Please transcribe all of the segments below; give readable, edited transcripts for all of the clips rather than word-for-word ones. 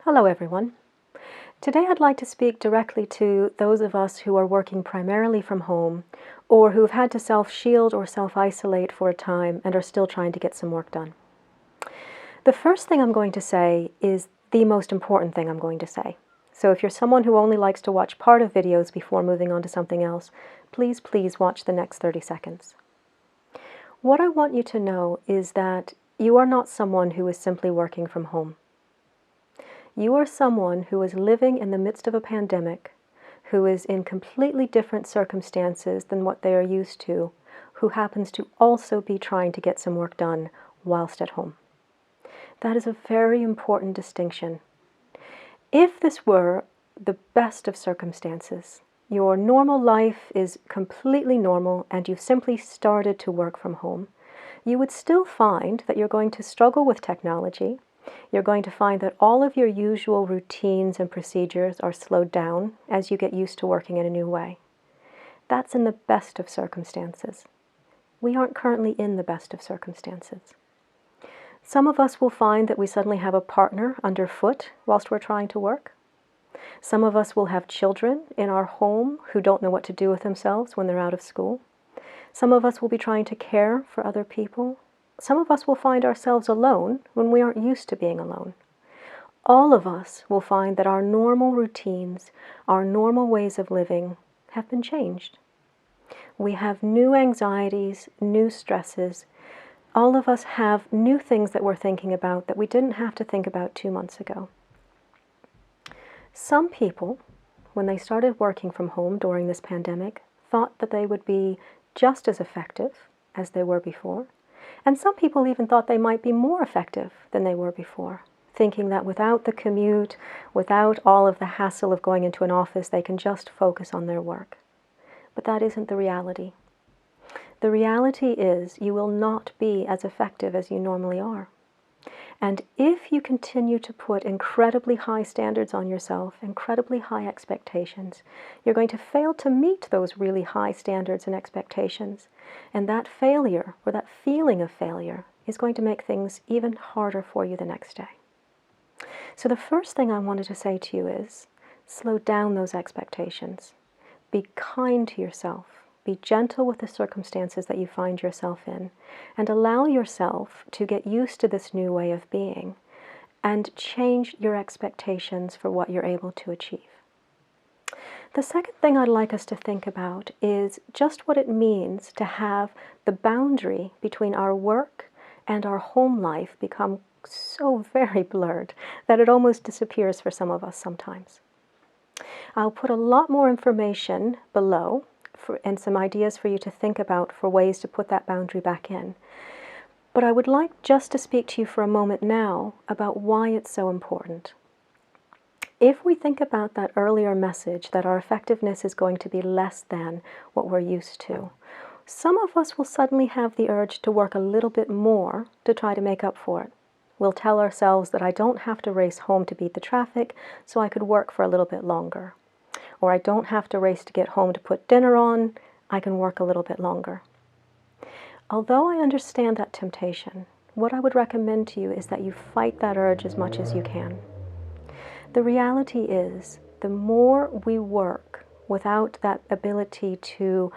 Hello everyone. Today I'd like to speak directly to those of us who are working primarily from home or who've had to self-shield or self-isolate for a time and are still trying to get some work done. The first thing I'm going to say is the most important thing I'm going to say. So if you're someone who only likes to watch part of videos before moving on to something else, please watch the next 30 seconds. What I want you to know is that you are not someone who is simply working from home. You are someone who is living in the midst of a pandemic, who is in completely different circumstances than what they are used to, who happens to also be trying to get some work done whilst at home. That is a very important distinction. If this were the best of circumstances, your normal life is completely normal and you've simply started to work from home, you would still find that you're going to struggle with technology. You're going to find that all of your usual routines and procedures are slowed down as you get used to working in a new way. That's in the best of circumstances. We aren't currently in the best of circumstances. Some of us will find that we suddenly have a partner underfoot whilst we're trying to work. Some of us will have children in our home who don't know what to do with themselves when they're out of school. Some of us will be trying to care for other people. Some of us will find ourselves alone when we aren't used to being alone. All of us will find that our normal routines, our normal ways of living have been changed. We have new anxieties, new stresses. All of us have new things that we're thinking about that we didn't have to think about 2 months ago. Some people, when they started working from home during this pandemic, thought that they would be just as effective as they were before. And some people even thought they might be more effective than they were before, thinking that without the commute, without all of the hassle of going into an office, they can just focus on their work. But that isn't the reality. The reality is you will not be as effective as you normally are. And if you continue to put incredibly high standards on yourself, incredibly high expectations, you're going to fail to meet those really high standards and expectations. And that failure, or that feeling of failure, is going to make things even harder for you the next day. So the first thing I wanted to say to you is, slow down those expectations. Be kind to yourself. Be gentle with the circumstances that you find yourself in, and allow yourself to get used to this new way of being, and change your expectations for what you're able to achieve. The second thing I'd like us to think about is just what it means to have the boundary between our work and our home life become so very blurred that it almost disappears for some of us sometimes. I'll put a lot more information below and some ideas for you to think about for ways to put that boundary back in. But I would like just to speak to you for a moment now about why it's so important. If we think about that earlier message that our effectiveness is going to be less than what we're used to, some of us will suddenly have the urge to work a little bit more to try to make up for it. We'll tell ourselves that I don't have to race home to beat the traffic, so I could work for a little bit longer. Or I don't have to race to get home to put dinner on, I can work a little bit longer. Although I understand that temptation, what I would recommend to you is that you fight that urge as much as you can. The reality is, the more we work without that ability to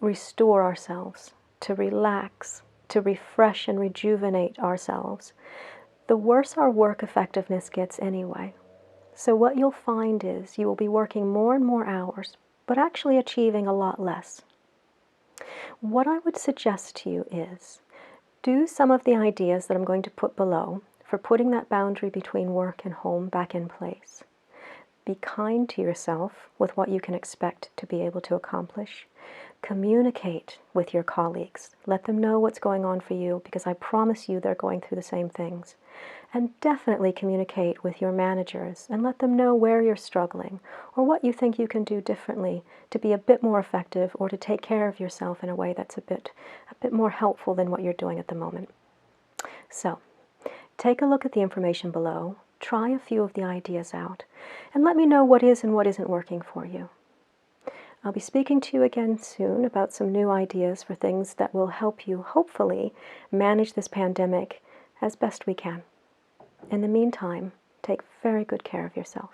restore ourselves, to relax, to refresh and rejuvenate ourselves, the worse our work effectiveness gets anyway. So what you'll find is you will be working more and more hours, but actually achieving a lot less. What I would suggest to you is do some of the ideas that I'm going to put below for putting that boundary between work and home back in place. Be kind to yourself with what you can expect to be able to accomplish. Communicate with your colleagues. Let them know what's going on for you, because I promise you they're going through the same things. And definitely communicate with your managers and let them know where you're struggling or what you think you can do differently to be a bit more effective or to take care of yourself in a way that's a bit more helpful than what you're doing at the moment. So, take a look at the information below, try a few of the ideas out, and let me know what is and what isn't working for you. I'll be speaking to you again soon about some new ideas for things that will help you, hopefully, manage this pandemic as best we can. In the meantime, take very good care of yourself.